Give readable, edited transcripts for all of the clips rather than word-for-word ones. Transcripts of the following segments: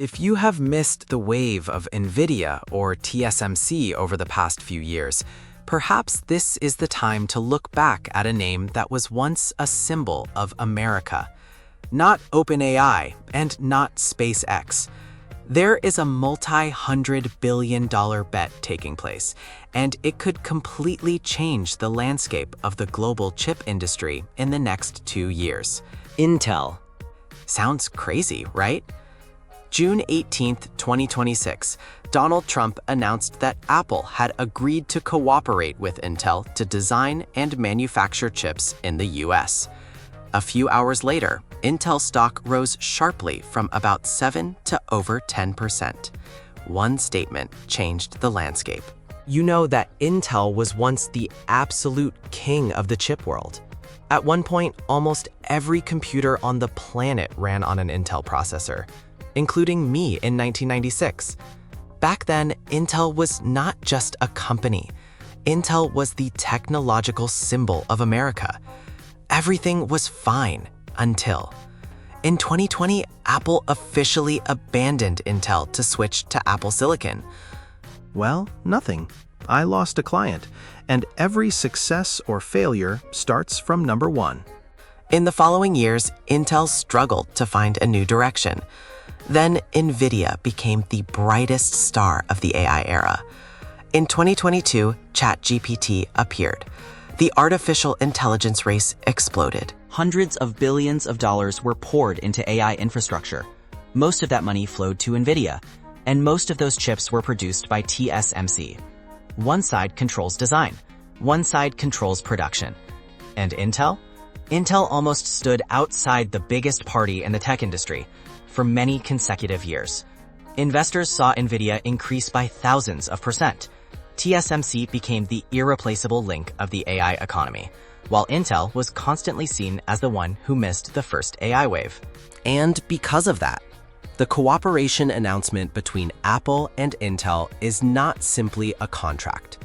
If you have missed the wave of Nvidia or TSMC over the past few years, perhaps this is the time to look back at a name that was once a symbol of America. Not OpenAI and not SpaceX. There is a multi-hundred-billion-dollar bet taking place, and it could completely change the landscape of the global chip industry in the next 2 years. Intel. Sounds crazy, right? June 18, 2026, Donald Trump announced that Apple had agreed to cooperate with Intel to design and manufacture chips in the US. A few hours later, Intel stock rose sharply from about 7 to over 10%. One statement changed the landscape. You know that Intel was once the absolute king of the chip world. At one point, almost every computer on the planet ran on an Intel processor, including me in 1996. Back then, Intel was not just a company. Intel was the technological symbol of America. Everything was fine until. In 2020, Apple officially abandoned Intel to switch to Apple Silicon. Well, nothing. I lost a client, and every success or failure starts from number one. In the following years, Intel struggled to find a new direction. Then Nvidia became the brightest star of the AI era. In 2022, ChatGPT appeared. The artificial intelligence race exploded. Hundreds of billions of dollars were poured into AI infrastructure. Most of that money flowed to Nvidia, and most of those chips were produced by TSMC. One side controls design, one side controls production. And Intel? Intel almost stood outside the biggest party in the tech industry for many consecutive years. Investors saw Nvidia increase by thousands of percent. TSMC became the irreplaceable link of the AI economy, while Intel was constantly seen as the one who missed the first AI wave. And because of that, the cooperation announcement between Apple and Intel is not simply a contract.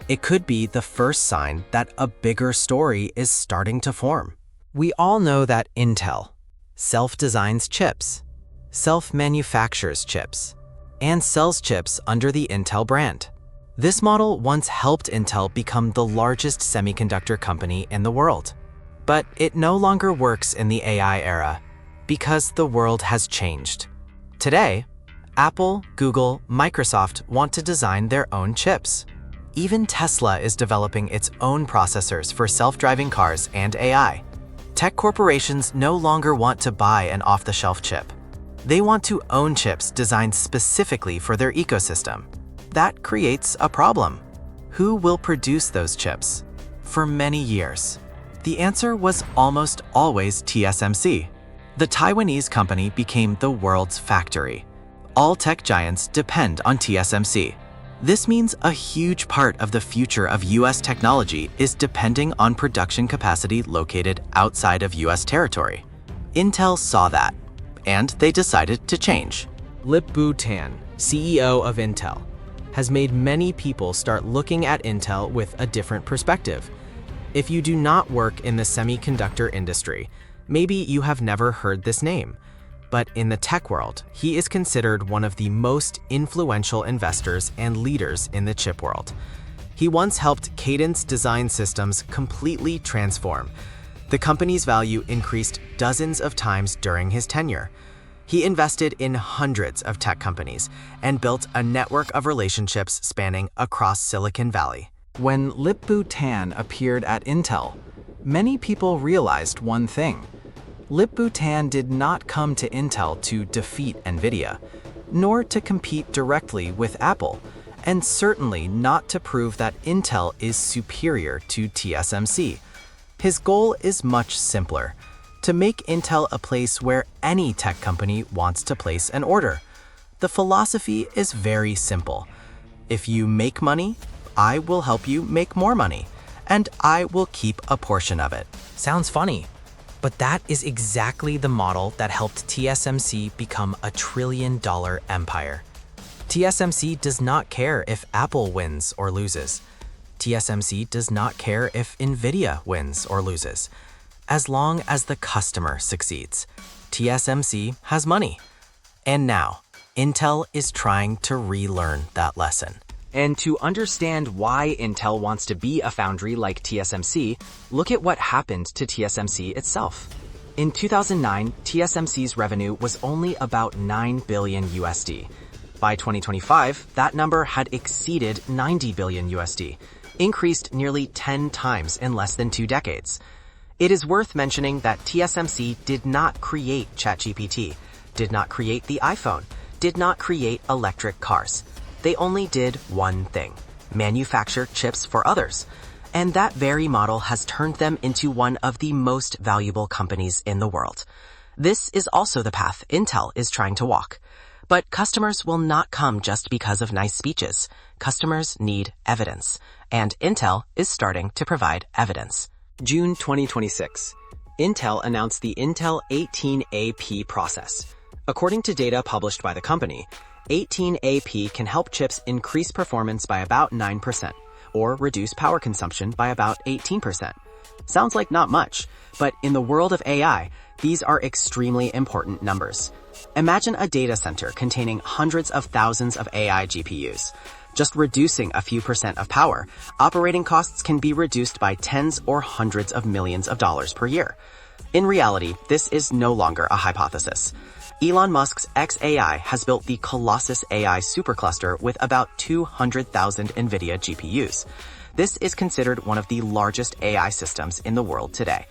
It could be the first sign that a bigger story is starting to form. We all know that Intel self-designs chips, self-manufactures chips, and sells chips under the Intel brand. This model once helped Intel become the largest semiconductor company in the world. But it no longer works in the AI era because the world has changed. Today, Apple, Google, Microsoft want to design their own chips. Even Tesla is developing its own processors for self-driving cars and AI. Tech corporations no longer want to buy an off-the-shelf chip. They want to own chips designed specifically for their ecosystem. That creates a problem. Who will produce those chips? For many years, the answer was almost always TSMC. The Taiwanese company became the world's factory. All tech giants depend on TSMC. This means a huge part of the future of US technology is depending on production capacity located outside of US territory. Intel saw that, and they decided to change. Lip-Bu Tan, CEO of Intel, has made many people start looking at Intel with a different perspective. If you do not work in the semiconductor industry, maybe you have never heard this name. But in the tech world, he is considered one of the most influential investors and leaders in the chip world. He once helped Cadence Design Systems completely transform. The company's value increased dozens of times during his tenure. He invested in hundreds of tech companies and built a network of relationships spanning across Silicon Valley. When Lip-Bu Tan appeared at Intel, many people realized one thing. Lip-Bu Tan did not come to Intel to defeat Nvidia, nor to compete directly with Apple, and certainly not to prove that Intel is superior to TSMC. His goal is much simpler: to make Intel a place where any tech company wants to place an order. The philosophy is very simple. If you make money, I will help you make more money, and I will keep a portion of it. Sounds funny, but that is exactly the model that helped TSMC become a trillion-dollar empire. TSMC does not care if Apple wins or loses. TSMC does not care if Nvidia wins or loses. As long as the customer succeeds, TSMC has money. And now, Intel is trying to relearn that lesson. And to understand why Intel wants to be a foundry like TSMC, look at what happened to TSMC itself. In 2009, TSMC's revenue was only about 9 billion USD. By 2025, that number had exceeded 90 billion USD, increased nearly 10 times in less than 2 decades. It is worth mentioning that TSMC did not create ChatGPT, did not create the iPhone, did not create electric cars. They only did one thing: manufacture chips for others. And that very model has turned them into one of the most valuable companies in the world. This is also the path Intel is trying to walk. But customers will not come just because of nice speeches. Customers need evidence. And Intel is starting to provide evidence. June 2026. Intel announced the Intel 18AP process. According to data published by the company, 18AP can help chips increase performance by about 9%, or reduce power consumption by about 18%. Sounds like not much, but in the world of AI, these are extremely important numbers. Imagine a data center containing hundreds of thousands of AI GPUs. Just reducing a few percent of power, operating costs can be reduced by tens or hundreds of millions of dollars per year. In reality, this is no longer a hypothesis. Elon Musk's xAI has built the Colossus AI supercluster with about 200,000 Nvidia GPUs. This is considered one of the largest AI systems in the world today.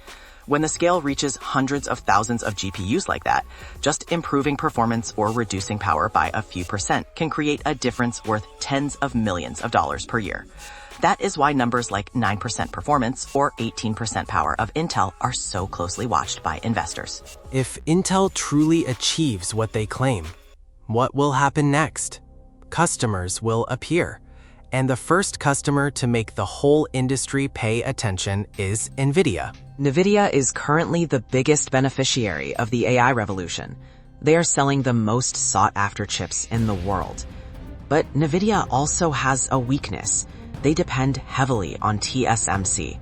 When the scale reaches hundreds of thousands of GPUs like that, just improving performance or reducing power by a few percent can create a difference worth tens of millions of dollars per year. That is why numbers like 9% performance or 18% power of Intel are so closely watched by investors. If Intel truly achieves what they claim, what will happen next? Customers will appear. And the first customer to make the whole industry pay attention is Nvidia. Nvidia is currently the biggest beneficiary of the AI revolution. They are selling the most sought-after chips in the world. But Nvidia also has a weakness. They depend heavily on TSMC.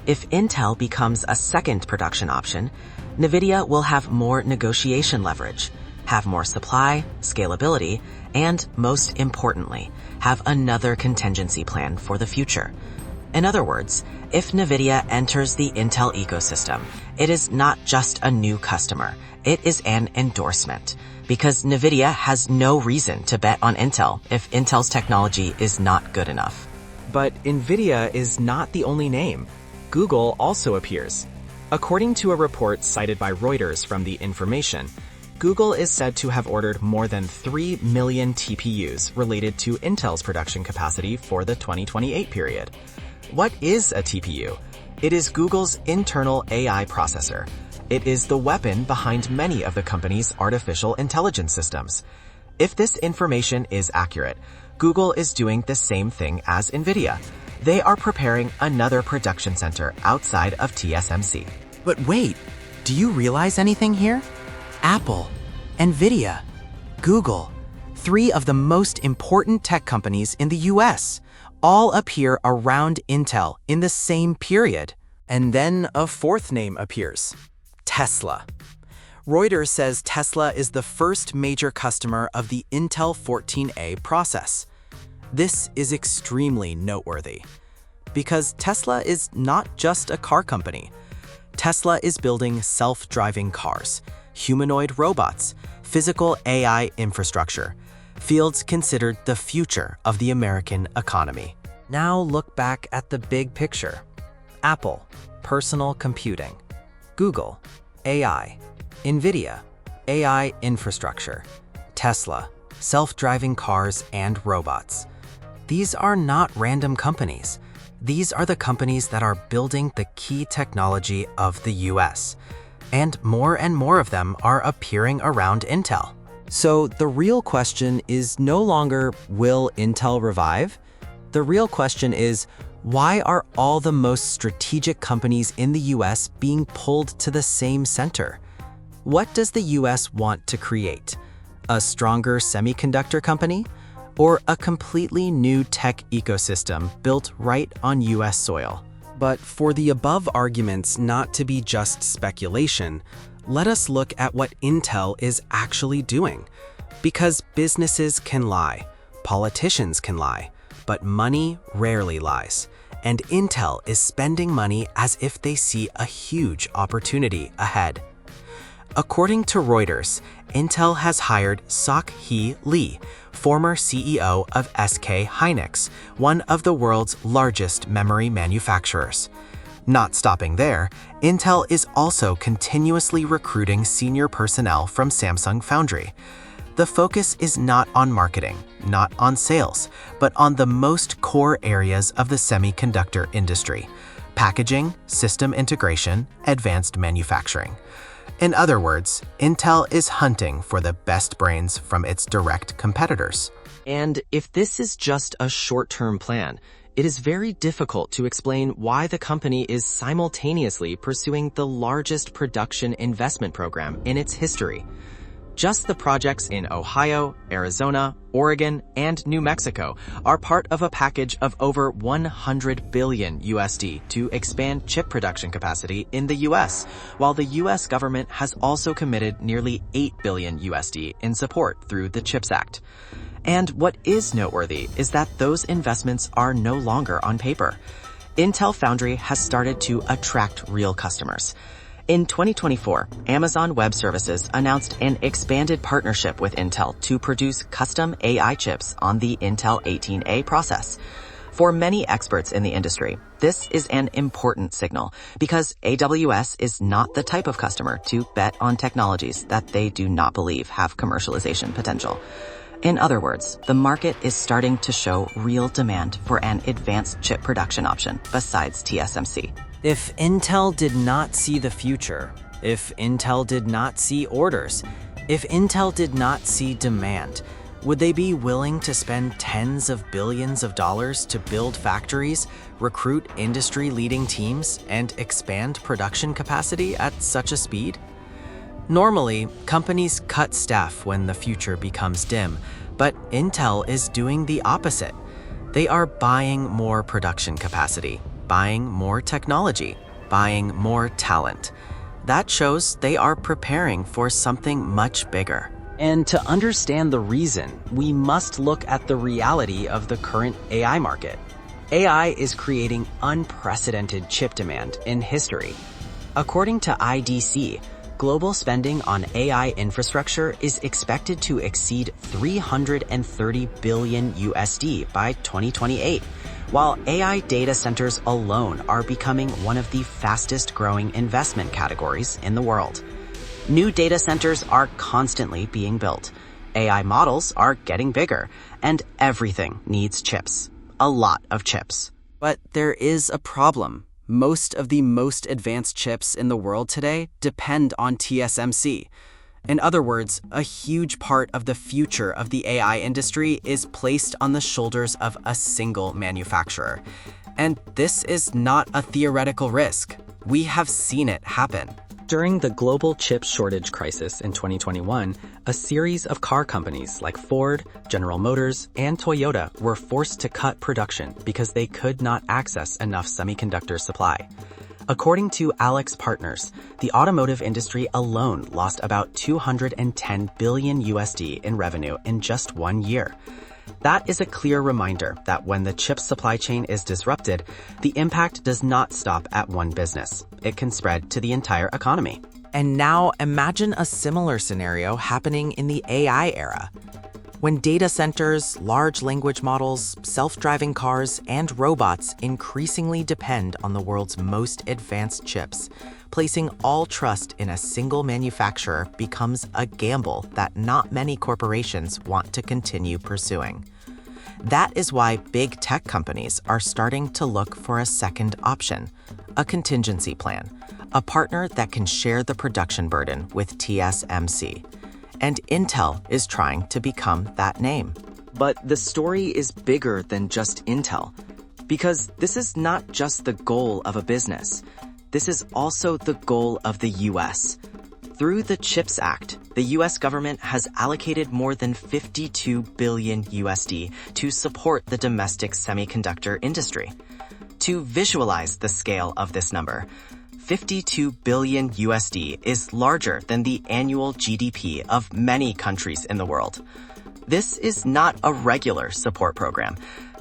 If Intel becomes a second production option, Nvidia will have more negotiation leverage, have more supply, scalability, and most importantly, have another contingency plan for the future. In other words, if Nvidia enters the Intel ecosystem, it is not just a new customer, it is an endorsement. Because Nvidia has no reason to bet on Intel if Intel's technology is not good enough. But Nvidia is not the only name. Google also appears. According to a report cited by Reuters from The Information, Google is said to have ordered more than 3 million TPUs related to Intel's production capacity for the 2028 period. What is a TPU? It is Google's internal AI processor. It is the weapon behind many of the company's artificial intelligence systems. If this information is accurate, Google is doing the same thing as Nvidia. They are preparing another production center outside of TSMC. But wait, do you realize anything here? Apple, Nvidia, Google, 3 of the most important tech companies in the US, all appear around Intel in the same period. And then a fourth name appears: Tesla. Reuters says Tesla is the first major customer of the Intel 14A process. This is extremely noteworthy, because Tesla is not just a car company. Tesla is building self-driving cars, humanoid robots, physical AI infrastructure, fields considered the future of the American economy. Now look back at the big picture. Apple, personal computing. Google, AI. Nvidia, AI infrastructure. Tesla, self-driving cars and robots. These are not random companies. These are the companies that are building the key technology of the US. And more of them are appearing around Intel. So the real question is no longer, will Intel revive? The real question is, why are all the most strategic companies in the US being pulled to the same center? What does the US want to create? A stronger semiconductor company? Or a completely new tech ecosystem built right on US soil? But for the above arguments not to be just speculation, let us look at what Intel is actually doing. Because businesses can lie, politicians can lie, but money rarely lies. And Intel is spending money as if they see a huge opportunity ahead. According to Reuters, Intel has hired Sok-Hee Lee, former CEO of SK Hynix, one of the world's largest memory manufacturers. Not stopping there, Intel is also continuously recruiting senior personnel from Samsung Foundry. The focus is not on marketing, not on sales, but on the most core areas of the semiconductor industry: packaging, system integration, advanced manufacturing. In other words, Intel is hunting for the best brains from its direct competitors. And if this is just a short-term plan, it is very difficult to explain why the company is simultaneously pursuing the largest production investment program in its history. Just the projects in Ohio, Arizona, Oregon, and New Mexico are part of a package of over $100 billion to expand chip production capacity in the US, while the US government has also committed nearly $8 billion in support through the CHIPS Act. And what is noteworthy is that those investments are no longer on paper. Intel Foundry has started to attract real customers. In 2024, Amazon Web Services announced an expanded partnership with Intel to produce custom AI chips on the Intel 18A process. For many experts in the industry, this is an important signal because AWS is not the type of customer to bet on technologies that they do not believe have commercialization potential. In other words, the market is starting to show real demand for an advanced chip production option besides TSMC. If Intel did not see the future, if Intel did not see orders, if Intel did not see demand, would they be willing to spend tens of billions of dollars to build factories, recruit industry-leading teams, and expand production capacity at such a speed? Normally, companies cut staff when the future becomes dim, but Intel is doing the opposite. They are buying more production capacity, buying more technology, buying more talent. That shows they are preparing for something much bigger. And to understand the reason, we must look at the reality of the current AI market. AI is creating unprecedented chip demand in history. According to IDC, global spending on AI infrastructure is expected to exceed $330 billion by 2028, while AI data centers alone are becoming one of the fastest growing investment categories in the world. New data centers are constantly being built. AI models are getting bigger, and everything needs chips. A lot of chips. But there is a problem. Most of the most advanced chips in the world today depend on TSMC. In other words, a huge part of the future of the AI industry is placed on the shoulders of a single manufacturer. And this is not a theoretical risk. We have seen it happen. During the global chip shortage crisis in 2021, a series of car companies like Ford, General Motors, and Toyota were forced to cut production because they could not access enough semiconductor supply. According to Alex Partners, the automotive industry alone lost about $210 billion in revenue in just 1 year. That is a clear reminder that when the chip supply chain is disrupted, the impact does not stop at one business. It can spread to the entire economy. And now imagine a similar scenario happening in the AI era. When data centers, large language models, self-driving cars, and robots increasingly depend on the world's most advanced chips, placing all trust in a single manufacturer becomes a gamble that not many corporations want to continue pursuing. That is why big tech companies are starting to look for a second option, a contingency plan, a partner that can share the production burden with TSMC. And Intel is trying to become that name. But the story is bigger than just Intel, because this is not just the goal of a business. This is also the goal of the US. Through the CHIPS Act, the US government has allocated more than $52 billion to support the domestic semiconductor industry. To visualize the scale of this number, 52 billion USD is larger than the annual GDP of many countries in the world. This is not a regular support program.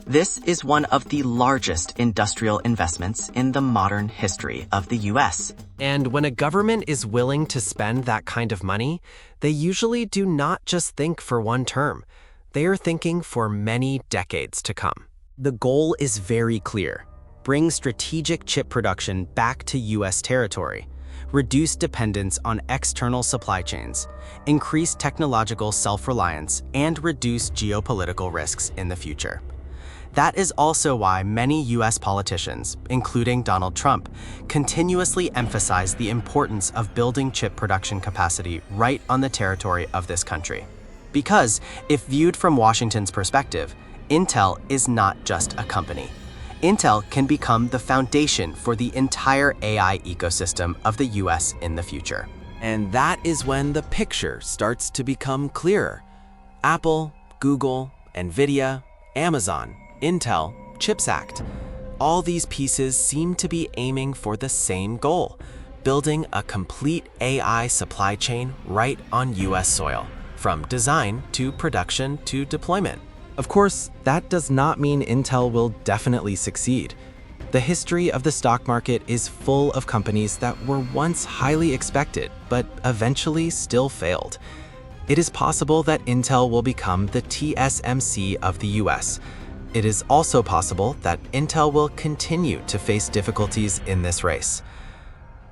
This is one of the largest industrial investments in the modern history of the US. And when a government is willing to spend that kind of money, they usually do not just think for one term. They are thinking for many decades to come. The goal is very clear. Bring strategic chip production back to US territory, reduce dependence on external supply chains, increase technological self-reliance, and reduce geopolitical risks in the future. That is also why many US politicians, including Donald Trump, continuously emphasize the importance of building chip production capacity right on the territory of this country. Because, if viewed from Washington's perspective, Intel is not just a company. Intel can become the foundation for the entire AI ecosystem of the US in the future. And that is when the picture starts to become clearer. Apple, Google, Nvidia, Amazon, Intel, CHIPS Act. All these pieces seem to be aiming for the same goal, building a complete AI supply chain right on US soil, from design to production to deployment. Of course, that does not mean Intel will definitely succeed. The history of the stock market is full of companies that were once highly expected, but eventually still failed. It is possible that Intel will become the TSMC of the US. It is also possible that Intel will continue to face difficulties in this race.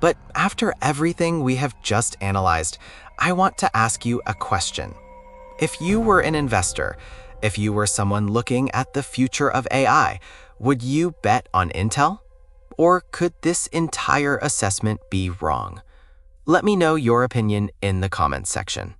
But after everything we have just analyzed, I want to ask you a question. If you were an investor, if you were someone looking at the future of AI, would you bet on Intel? Or could this entire assessment be wrong? Let me know your opinion in the comments section.